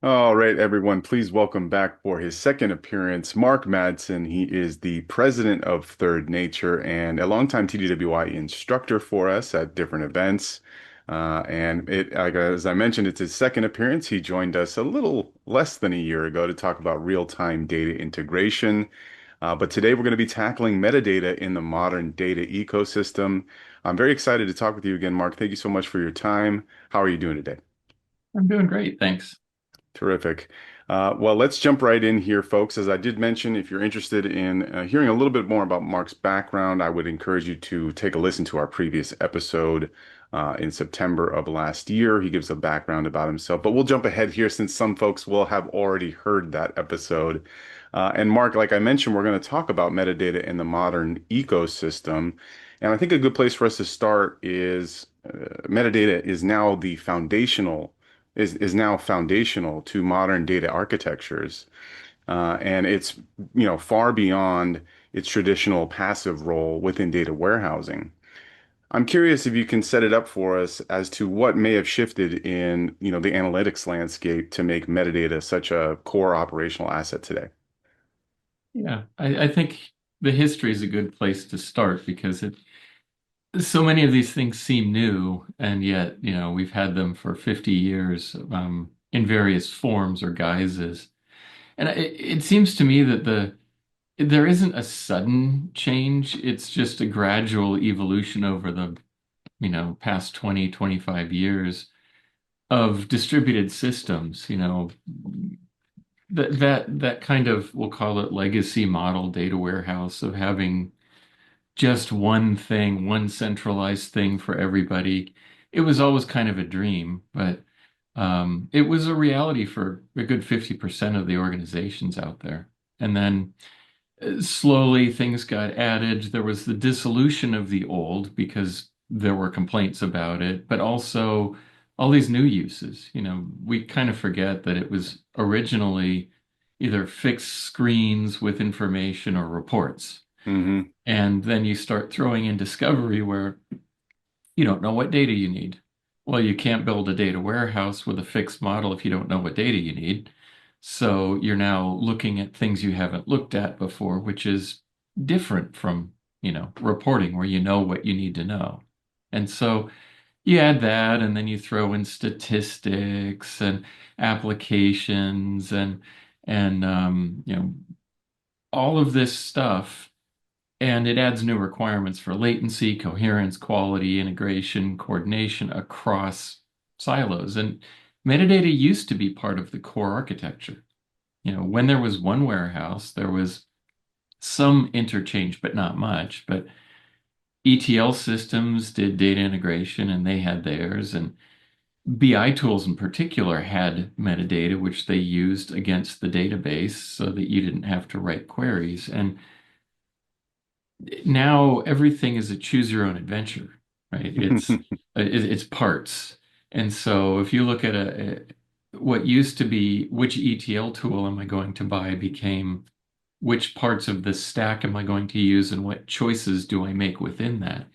All right, everyone, please welcome back for his second appearance, Mark Madsen. He is the president of Third Nature and a longtime TDWI instructor for us at different events. As I mentioned, it's his second appearance. He joined us a little less than a year ago to talk about real-time data integration. But today we're going to be tackling metadata in the modern data ecosystem. I'm very excited to talk with you again, Mark. Thank you so much for your time. How are you doing today? I'm doing great, thanks. Terrific. Well, let's jump right in here, folks. As I did mention, if you're interested in hearing a little bit more about Mark's background, I would encourage you to take a listen to our previous episode in September of last year. He gives a background about himself, but we'll jump ahead here since some folks will have already heard that episode. And Mark, like I mentioned, we're going to talk about metadata in the modern ecosystem. And I think a good place for us to start is metadata is now the foundational is now foundational to modern data architectures. And it's, far beyond its traditional passive role within data warehousing. I'm curious if you can set it up for us as to what may have shifted in, the analytics landscape to make metadata such a core operational asset today. Yeah, I think the history is a good place to start because so many of these things seem new, and yet, we've had them for 50 years in various forms or guises. And it seems to me that there isn't a sudden change. It's just a gradual evolution over the, past 20, 25 years of distributed systems, that kind of, we'll call it legacy model data warehouse of having just one thing, one centralized thing for everybody. It was always kind of a dream, but it was a reality for a good 50% of the organizations out there. And then slowly things got added. There was the dissolution of the old because there were complaints about it, but also all these new uses. We kind of forget that it was originally either fixed screens with information or reports. Hmm. And then you start throwing in discovery where you don't know what data you need. Well, you can't build a data warehouse with a fixed model if you don't know what data you need. So you're now looking at things you haven't looked at before, which is different from, reporting where you know what you need to know. And so you add that, and then you throw in statistics and applications and all of this stuff, and it adds new requirements for latency, coherence, quality, integration, coordination across silos. And metadata used to be part of the core architecture. When there was one warehouse, there was some interchange, but not much. But ETL systems did data integration and they had theirs. And BI tools in particular had metadata, which they used against the database so that you didn't have to write queries. And now everything is a choose your own adventure, right? It's parts. And so if you look at what used to be which ETL tool am I going to buy became which parts of the stack am I going to use and what choices do I make within that?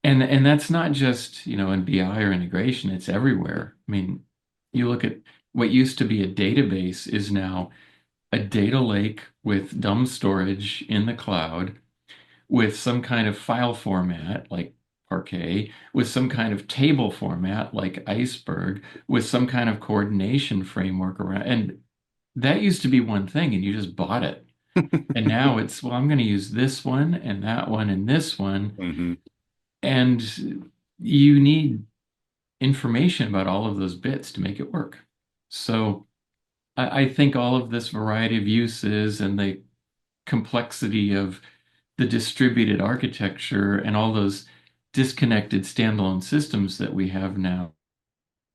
And that's not just, in BI or integration, it's everywhere. I mean, you look at what used to be a database is now a data lake with dumb storage in the cloud with some kind of file format like Parquet, with some kind of table format like Iceberg, with some kind of coordination framework around. And that used to be one thing, and you just bought it. And now it's, well, I'm going to use this one and that one and this one. Hmm. And you need information about all of those bits to make it work. So I think all of this variety of uses and the complexity of the distributed architecture and all those disconnected standalone systems that we have now,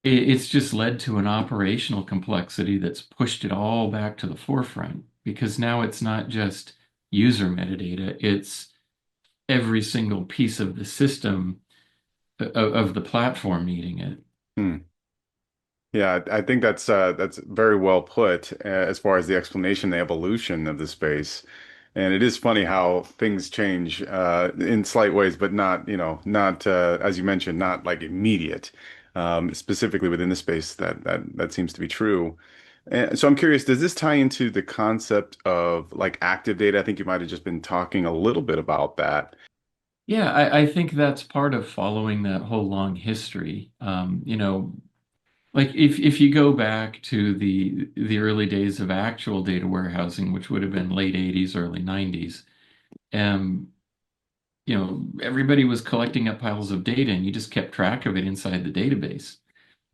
it's just led to an operational complexity that's pushed it all back to the forefront because now it's not just user metadata, it's every single piece of the system of the platform needing it. Yeah, I think that's very well put as far as the explanation, the evolution of the space. And it is funny how things change in slight ways, but not, not as you mentioned, not like immediate. Specifically within the space that seems to be true. And so I'm curious, does this tie into the concept of like active data? I think you might have just been talking a little bit about that. Yeah, I think that's part of following that whole long history. Like if you go back to the early days of actual data warehousing, which would have been late 80s, early 90s, um, everybody was collecting up piles of data and you just kept track of it inside the database.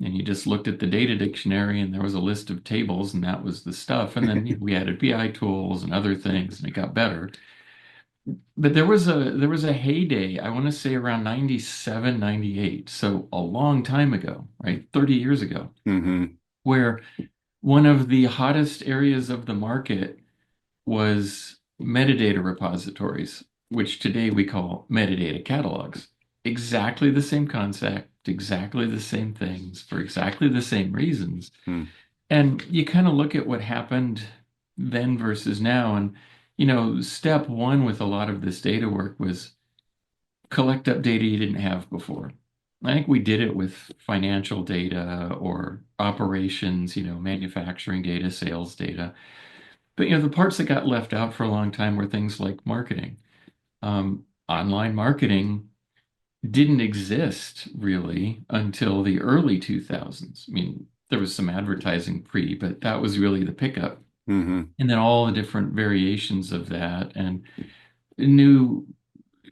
And you just looked at the data dictionary and there was a list of tables and that was the stuff. And then we added BI tools and other things and it got better. But there was a heyday, I want to say around 97, 98, so a long time ago, right? 30 years ago, Hmm. where one of the hottest areas of the market was metadata repositories, which today we call metadata catalogs. Exactly the same concept, exactly the same things, for exactly the same reasons. And you kind of look at what happened then versus now. And, step one with a lot of this data work was collect up data you didn't have before. I think we did it with financial data or operations, manufacturing data, sales data. But the parts that got left out for a long time were things like marketing. Online marketing didn't exist really until the early 2000s. I mean, there was some advertising pre, but that was really the pickup. Hmm. And then all the different variations of that and new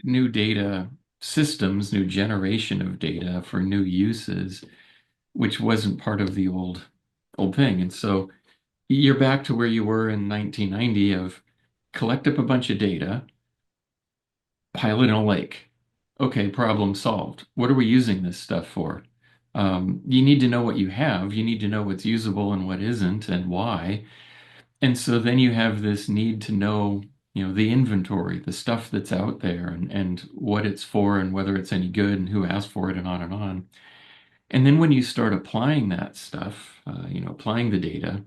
new data systems, new generation of data for new uses, which wasn't part of the old thing. And so you're back to where you were in 1990 of collect up a bunch of data, pile it in a lake. Okay, problem solved. What are we using this stuff for? You need to know what you have. You need to know what's usable and what isn't and why. And so then you have this need to know, the inventory, the stuff that's out there and what it's for and whether it's any good and who asked for it and on and on. And then when you start applying that stuff, applying the data,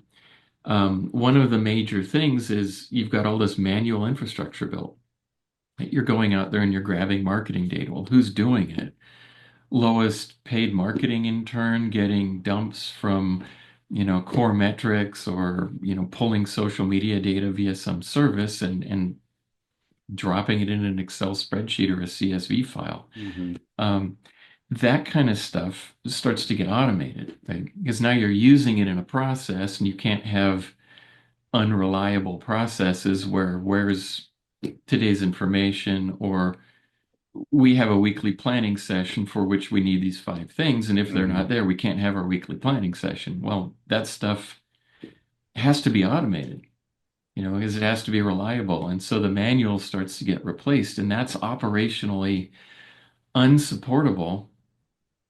one of the major things is you've got all this manual infrastructure built. You're going out there and you're grabbing marketing data. Well, who's doing it? Lowest paid marketing intern getting dumps from, core metrics or, pulling social media data via some service and dropping it in an Excel spreadsheet or a CSV file. Hmm. Um, that kind of stuff starts to get automated, right? Because now you're using it in a process and you can't have unreliable processes where where's today's information or we have a weekly planning session for which we need these five things. And if they're Hmm. not there, we can't have our weekly planning session. Well, that stuff has to be automated, because it has to be reliable. And so the manual starts to get replaced, and that's operationally unsupportable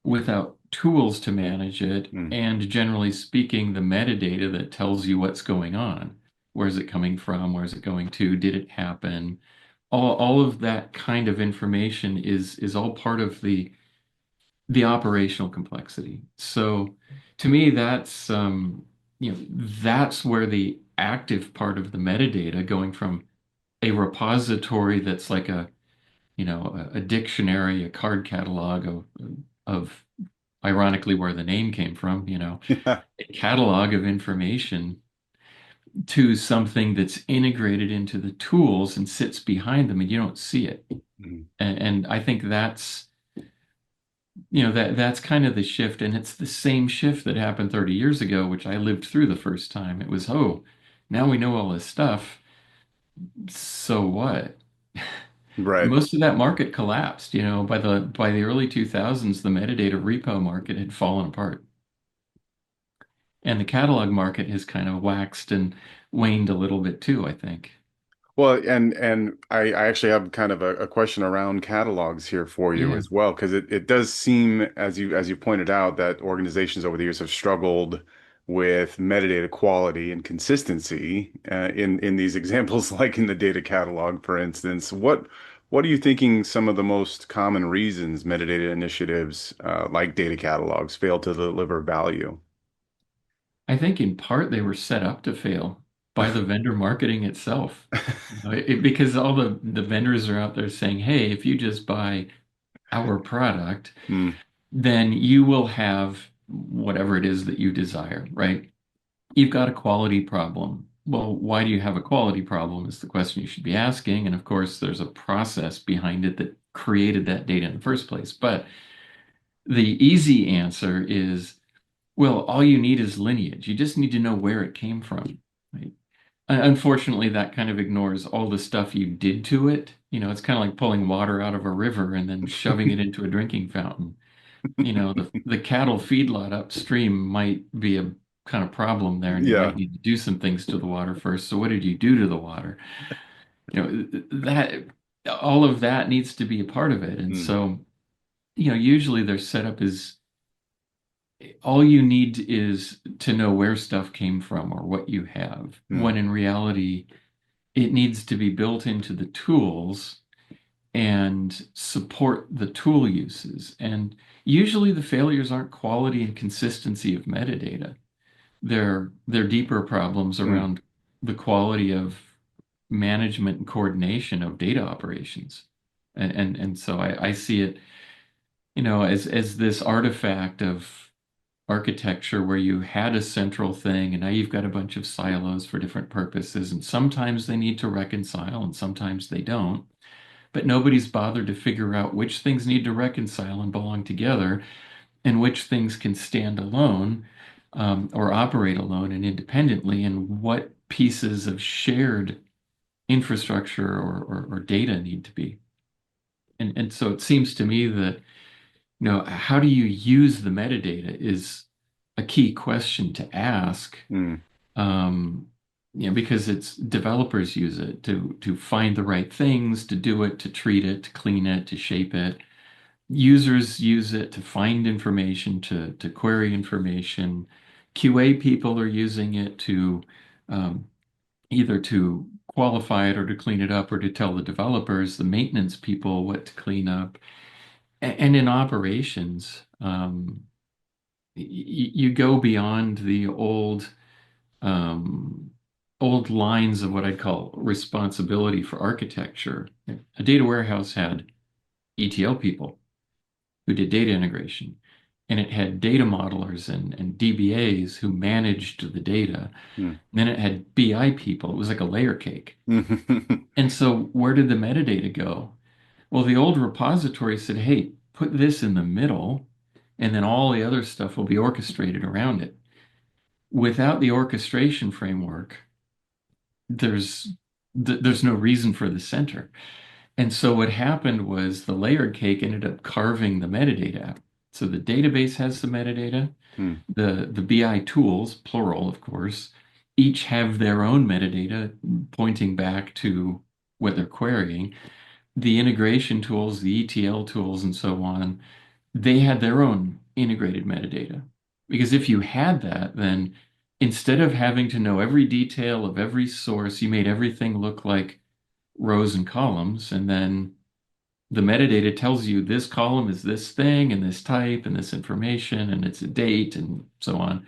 without tools to manage it. And generally speaking, the metadata that tells you what's going on. Where's it coming from? Where's it going to? Did it happen? All of that kind of information is all part of the operational complexity. So to me, that's where the active part of the metadata going from a repository that's like a dictionary, a card catalog of ironically where the name came from, Yeah. a catalog of information to something that's integrated into the tools and sits behind them and you don't see it. Mhm. And I think that's kind of the shift, and it's the same shift that happened 30 years ago, which I lived through the first time. It was, oh, now we know all this stuff. So what? Right. Most of that market collapsed, by the early 2000s, the metadata repo market had fallen apart. And the catalog market has kind of waxed and waned a little bit too, I think. Well, and I actually have kind of a question around catalogs here for you Yeah. as well, because it does seem, as you pointed out, that organizations over the years have struggled with metadata quality and consistency in these examples, like in the data catalog, for instance. What are you thinking some of the most common reasons metadata initiatives like data catalogs fail to deliver value? I think in part they were set up to fail by the vendor marketing itself. Because all the vendors are out there saying, hey, if you just buy our product, Hmm. then you will have whatever it is that you desire, right? you've got a quality problem. Well, why do you have a quality problem is the question you should be asking. And of course, there's a process behind it that created that data in the first place. But the easy answer is, well, all you need is lineage. You just need to know where it came from. Right? Unfortunately, that kind of ignores all the stuff you did to it. It's kind of like pulling water out of a river and then shoving it into a drinking fountain. The cattle feedlot upstream might be a kind of problem there, and you might Yeah. need to do some things to the water first. So what did you do to the water? That all of that needs to be a part of it. And Mm, so, usually their setup is all you need is to know where stuff came from or what you have, mm, when in reality, it needs to be built into the tools and support the tool uses. And usually the failures aren't quality and consistency of metadata. They're deeper problems mm, around the quality of management and coordination of data operations. And so I see it, as this artifact of architecture where you had a central thing and now you've got a bunch of silos for different purposes, and sometimes they need to reconcile and sometimes they don't. But nobody's bothered to figure out which things need to reconcile and belong together and which things can stand alone, or operate alone and independently, and what pieces of shared infrastructure or data need to be. And so it seems to me that, how do you use the metadata is a key question to ask. mm, Um, because it's developers use it to find the right things, to do it, to treat it, to clean it, to shape it. Users use it to find information, to query information. QA people are using it to um, either to qualify it or to clean it up or to tell the developers, the maintenance people, what to clean up. And in operations, you go beyond the um, old lines of what I'd call responsibility for architecture. A data warehouse had ETL people who did data integration, and it had data modelers and DBAs who managed the data. mm, And then it had BI people. It was like a layer cake. mm. And so where did the metadata go? Well, the old repository said, hey, put this in the middle, and then all the other stuff will be orchestrated around it. Without the orchestration framework, there's there's no reason for the center. And so what happened was the layered cake ended up carving the metadata out. So the database has the metadata, Mm, the BI tools, plural, of course, each have their own metadata pointing back to what they're querying. The integration tools, the ETL tools, and so on, they had their own integrated metadata. Because if you had that, then instead of having to know every detail of every source, you made everything look like rows and columns, and then the metadata tells you this column is this thing and this type and this information and it's a date and so on,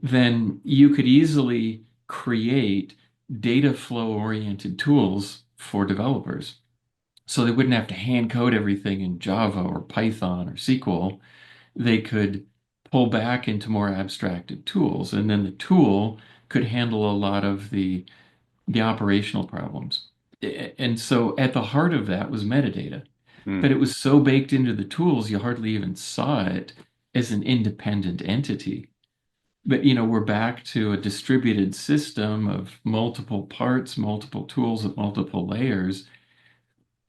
then you could easily create data flow oriented tools for developers. So they wouldn't have to hand code everything in Java or Python or SQL. They could pull back into more abstracted tools, and then the tool could handle a lot of the operational problems. And so at the heart of that was metadata, mm. but it was so baked into the tools you hardly even saw it as an independent entity. But we're back to a distributed system of multiple parts, multiple tools at multiple layers,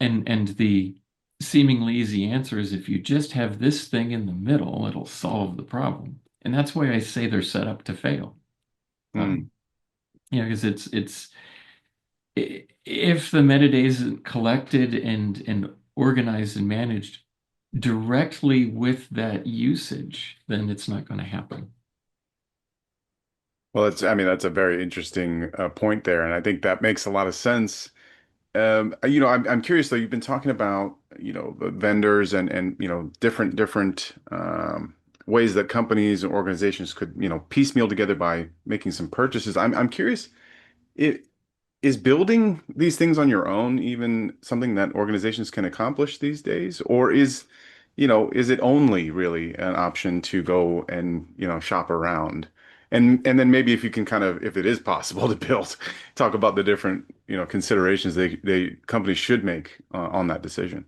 and the seemingly easy answer is if you just have this thing in the middle, it'll solve the problem. And that's why I say they're set up to fail. Mm. Um, because it's if the metadata isn't collected and organized and managed directly with that usage, then it's not going to happen. Well, I mean, that's a very interesting point there, and I think that makes a lot of sense. I'm curious though. You've been talking about, the vendors and different ways that companies and organizations could, piecemeal together by making some purchases. I'm curious. It is building these things on your own even something that organizations can accomplish these days, or is it only really an option to go and, shop around? And then maybe if you can kind of, if it is possible to build, talk about the different, considerations they companies should make on that decision.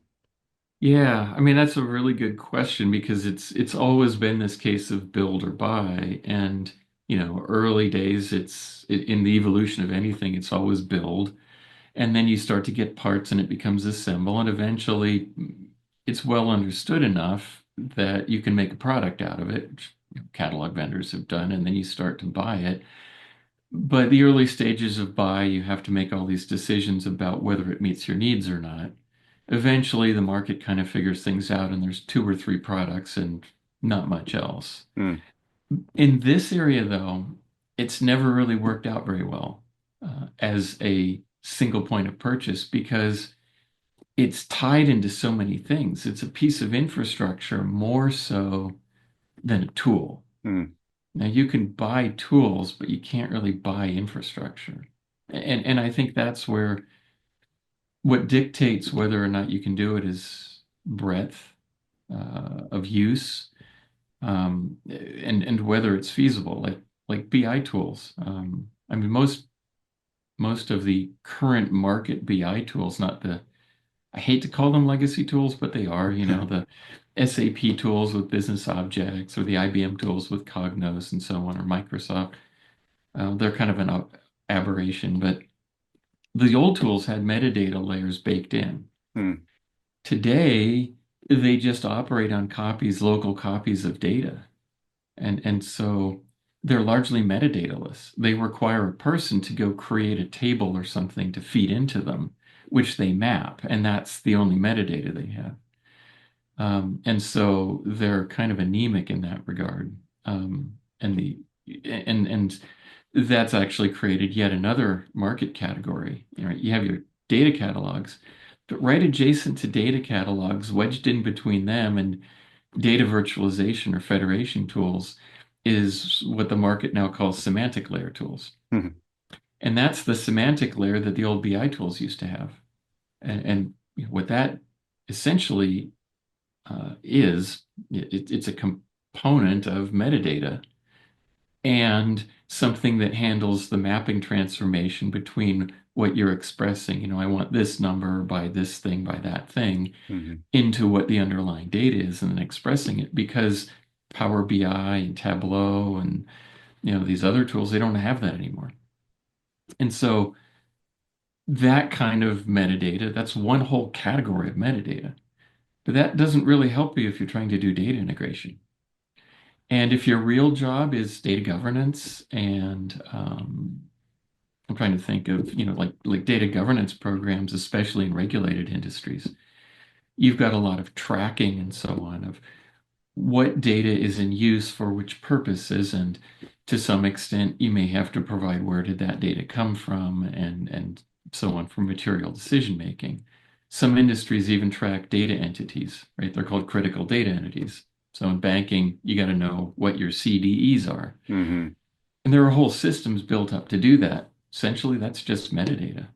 Yeah, I mean that's a really good question because it's always been this case of build or buy, and early days in the evolution of anything, it's always build, and then you start to get parts and it becomes assemble, and eventually it's well understood enough that you can make a product out of it, which catalog vendors have done, and then you start to buy it. But the early stages of buy, you have to make all these decisions about whether it meets your needs or not. Eventually, the market kind of figures things out, and there's two or three products and not much else. Hmm. In this area, though, it's never really worked out very well as a single point of purchase because it's tied into so many things. It's a piece of infrastructure more so than a tool. Hmm. Now you can buy tools, but you can't really buy infrastructure. And I think that's where what dictates whether or not you can do it is breadth of use, and whether it's feasible, like BI tools. I mean, most of the current market BI tools, not the I hate to call them legacy tools, but they are, the SAP tools with business objects or the IBM tools with Cognos and so on, or Microsoft. They're kind of an aberration, but the old tools had metadata layers baked in. Hmm. Today, they just operate on local copies of data. And so they're largely metadataless. They require a person to go create a table or something to feed into them, which they map, and that's the only metadata they have. And so they're kind of anemic in that regard. And the and that's actually created yet another market category. You have your data catalogs, but right adjacent to data catalogs, wedged in between them and data virtualization or federation tools, is what the market now calls semantic layer tools. Hmm. And that's the semantic layer that the old BI tools used to have. And what that essentially it's a component of metadata and something that handles the mapping transformation between what you're expressing. I want this number by this thing by that thing Hmm. into what the underlying data is and then expressing it because Power BI and Tableau and these other tools, they don't have that anymore. And so that kind of metadata, that's one whole category of metadata. But that doesn't really help you if you're trying to do data integration. And if your real job is data governance and I'm trying to think of, like data governance programs, especially in regulated industries, you've got a lot of tracking and so on of what data is in use for which purposes, and to some extent, you may have to provide where did that data come from and so on for material decision making. Some industries even track data entities, right? They're called critical data entities. So in banking, you got to know what your CDEs are. Hmm. And there are whole systems built up to do that. Essentially, that's just metadata.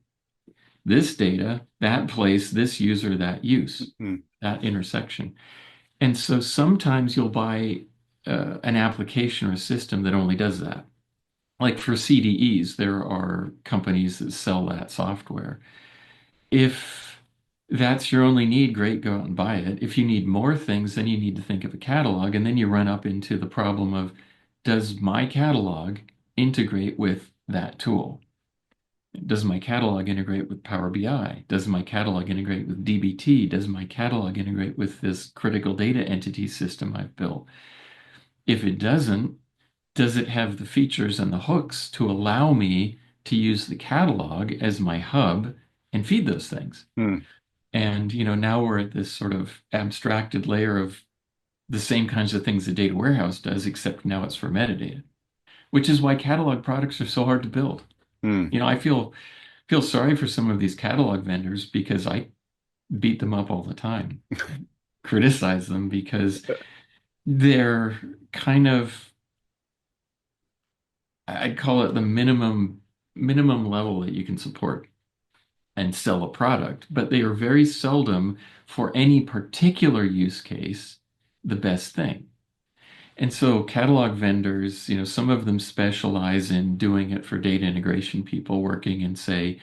This data, that place, this user, that use, Hmm. that intersection. And so sometimes you'll buy an application or a system that only does that. Like for CDEs, there are companies that sell that software. If that's your only need, great, go out and buy it. If you need more things, then you need to think of a catalog. And then you run up into the problem of, does my catalog integrate with that tool? Does my catalog integrate with Power BI? Does my catalog integrate with DBT? Does my catalog integrate with this critical data entity system I've built? If it doesn't, does it have the features and the hooks to allow me to use the catalog as my hub and feed those things? Hmm. And now we're at this sort of abstracted layer of the same kinds of things the data warehouse does, except now it's for metadata, which is why catalog products are so hard to build. Hmm. I feel sorry for some of these catalog vendors because I beat them up all the time, criticize them because they're kind of, I'd call it the minimum level that you can support and sell a product, but they are very seldom for any particular use case the best thing. And so catalog vendors, some of them specialize in doing it for data integration people working in, say,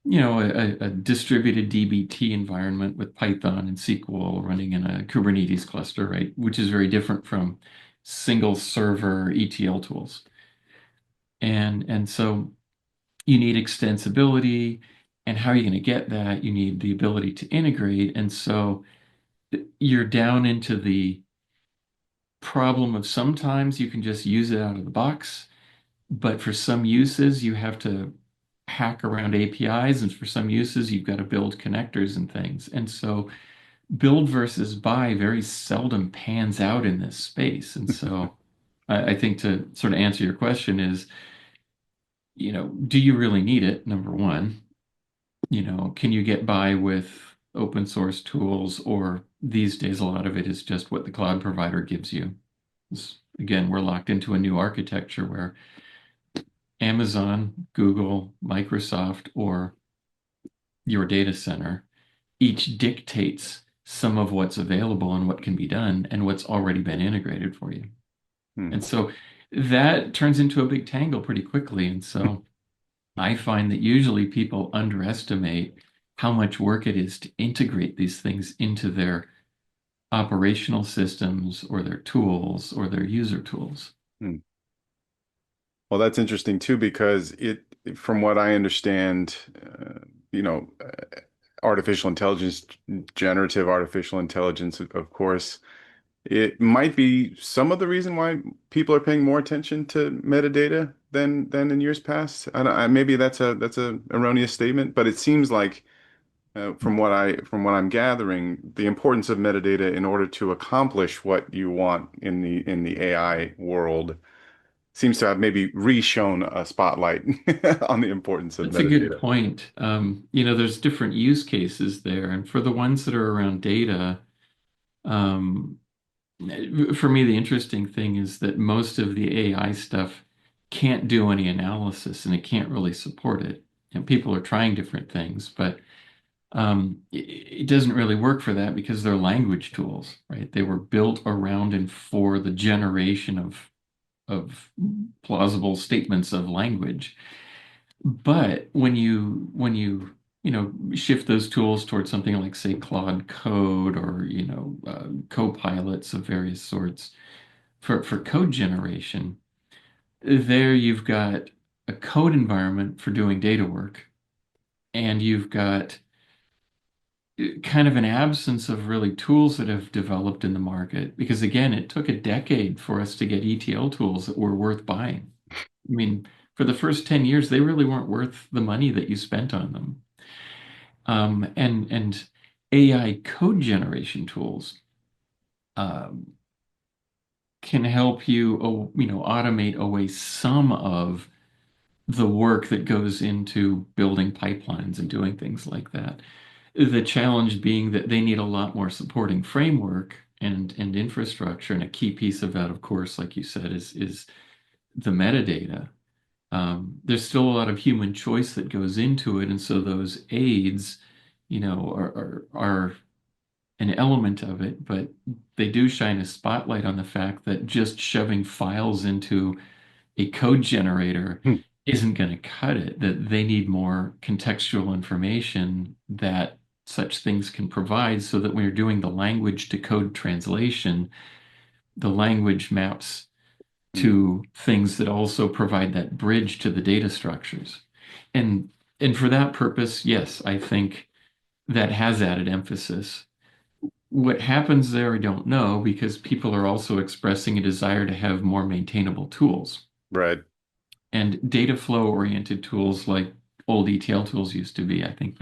a distributed DBT environment with Python and SQL running in a Kubernetes cluster, right? Which is very different from single server ETL tools. And so you need extensibility. And how are you going to get that? You need the ability to integrate. And so you're down into the problem of sometimes you can just use it out of the box, but for some uses you have to hack around APIs, and for some uses you've got to build connectors and things. And so build versus buy very seldom pans out in this space. And so I think to sort of answer your question is, do you really need it? Number one, can you get by with open source tools, or these days a lot of it is just what the cloud provider gives you. Again, we're locked into a new architecture where Amazon, Google, Microsoft, or your data center each dictates some of what's available and what can be done and what's already been integrated for you. Hmm. And so that turns into a big tangle pretty quickly. And so I find that usually people underestimate how much work it is to integrate these things into their operational systems or their tools or their user tools. Hmm. Well, that's interesting too, because from what I understand, you know, artificial intelligence, generative artificial intelligence, of course, it might be some of the reason why people are paying more attention to metadata than in years past. Maybe that's a erroneous statement, but it seems like from what I'm gathering, the importance of metadata in order to accomplish what you want in the AI world seems to have maybe re-shone a spotlight on the importance of That's a good metadata. point. There's different use cases there. And for the ones that are around data, um, for me, the interesting thing is that most of the AI stuff can't do any analysis and it can't really support it. And people are trying different things, but it doesn't really work for that because they're language tools, right? They were built around and for the generation of plausible statements of language. But when you shift those tools towards something like, say, Claude Code, or co-pilots of various sorts for code generation, there you've got a code environment for doing data work, and you've got kind of an absence of really tools that have developed in the market. Because again, it took a decade for us to get ETL tools that were worth buying. I mean, for the first 10 years, they really weren't worth the money that you spent on them. And AI code generation tools um, can help you, automate away some of the work that goes into building pipelines and doing things like that. The challenge being that they need a lot more supporting framework and infrastructure, and a key piece of that, of course, like you said, is the metadata. There's still a lot of human choice that goes into it, and so those aids, are an element of it, but they do shine a spotlight on the fact that just shoving files into a code generator Hmm. isn't going to cut it, that they need more contextual information that such things can provide, so that when you're doing the language to code translation, the language maps Hmm. to things that also provide that bridge to the data structures. And and for that purpose, yes, I think that has added emphasis. What happens there, I don't know, because people are also expressing a desire to have more maintainable tools. Right. And data flow oriented tools like old ETL tools used to be, I think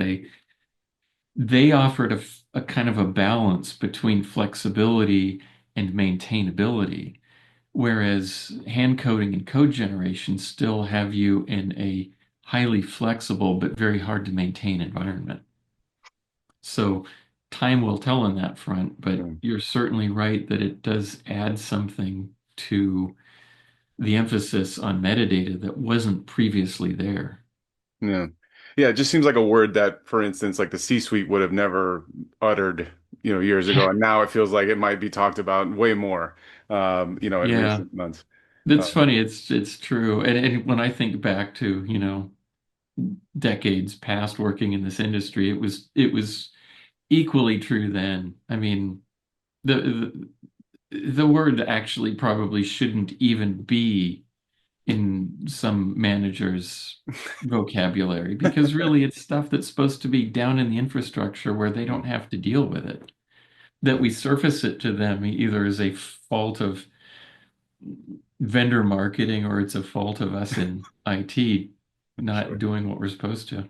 they offered a kind of a balance between flexibility and maintainability. Whereas hand coding and code generation still have you in a highly flexible but very hard to maintain environment. So time will tell on that front, but Hmm. you're certainly right that it does add something to the emphasis on metadata that wasn't previously there. Yeah. Yeah, it just seems like a word that, for instance, like the C-suite would have never uttered, years ago. And now it feels like it might be talked about way more. in Yeah. recent months. That's Um, funny. It's true. And when I think back to, decades past working in this industry, it was equally true then. I mean, the word actually probably shouldn't even be in some managers' vocabulary because really it's stuff that's supposed to be down in the infrastructure where they don't mm, have to deal with it. That we surface it to them either as a fault of vendor marketing or it's a fault of us in IT not sure. doing what we're supposed to.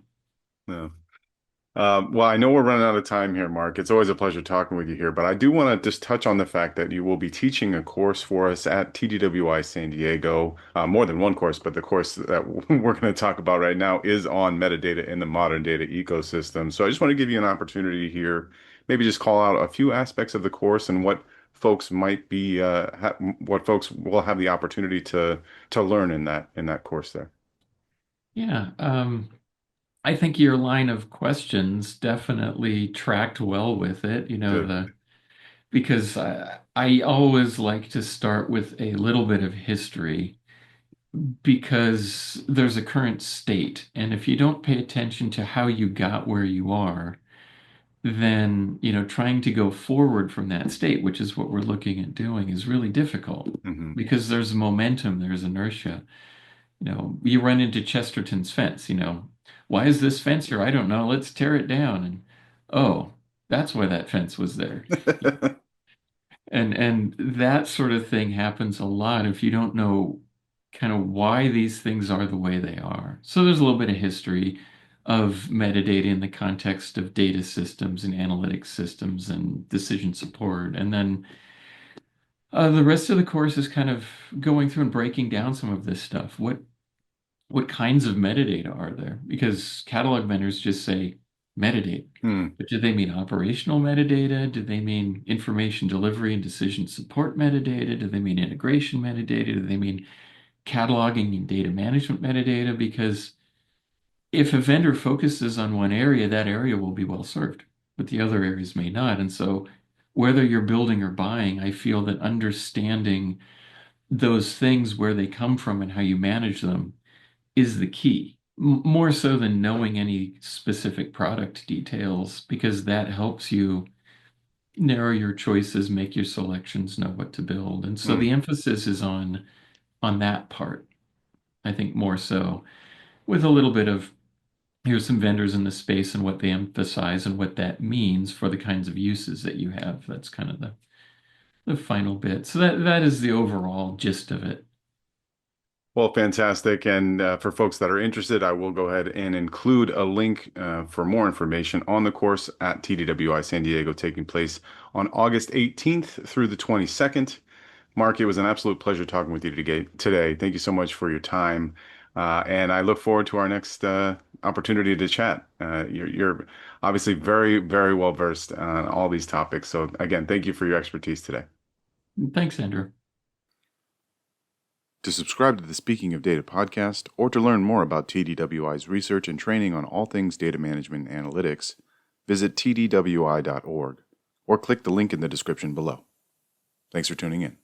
Yeah. Well, I know we're running out of time here, Mark. It's always a pleasure talking with you here, but I do want to just touch on the fact that you will be teaching a course for us at TDWI San Diego. More than one course, but the course that we're going to talk about right now is on metadata in the modern data ecosystem. So I just want to give you an opportunity here, maybe just call out a few aspects of the course and what folks might be, what folks will have the opportunity to learn in that course there. Yeah, I think your line of questions definitely tracked well with it. Good. Because I always like to start with a little bit of history because there's a current state. And if you don't pay attention to how you got where you are, then, trying to go forward from that state, which is what we're looking at doing, is really difficult Hmm. because there's momentum, there's inertia. You run into Chesterton's fence, why is this fence here? I don't know. Let's tear it down. And oh, that's why that fence was there. And that sort of thing happens a lot if you don't know kind of why these things are the way they are. So there's a little bit of history of metadata in the context of data systems and analytics systems and decision support. And then the rest of the course is kind of going through and breaking down some of this stuff. What kinds of metadata are there? Because catalog vendors just say metadata. Hmm. But do they mean operational metadata? Do they mean information delivery and decision support metadata? Do they mean integration metadata? Do they mean cataloging and data management metadata? Because if a vendor focuses on one area, that area will be well served, but the other areas may not. And so, whether you're building or buying, I feel that understanding those things, where they come from and how you manage them, is the key. More so than knowing any specific product details, because that helps you narrow your choices, make your selections, know what to build. And so Hmm. the emphasis is on that part, I think more so, with a little bit of here's some vendors in the space and what they emphasize and what that means for the kinds of uses that you have. That's kind of the final bit. So that is the overall gist of it. Well, fantastic. And for folks that are interested, I will go ahead and include a link for more information on the course at TDWI San Diego, taking place on August 18th through the 22nd. Mark, it was an absolute pleasure talking with you today. Thank you so much for your time. And I look forward to our next opportunity to chat. You're obviously very, very well versed on all these topics. So, again, thank you for your expertise today. Thanks, Andrew. To subscribe to the Speaking of Data podcast, or to learn more about TDWI's research and training on all things data management and analytics, visit tdwi.org or click the link in the description below. Thanks for tuning in.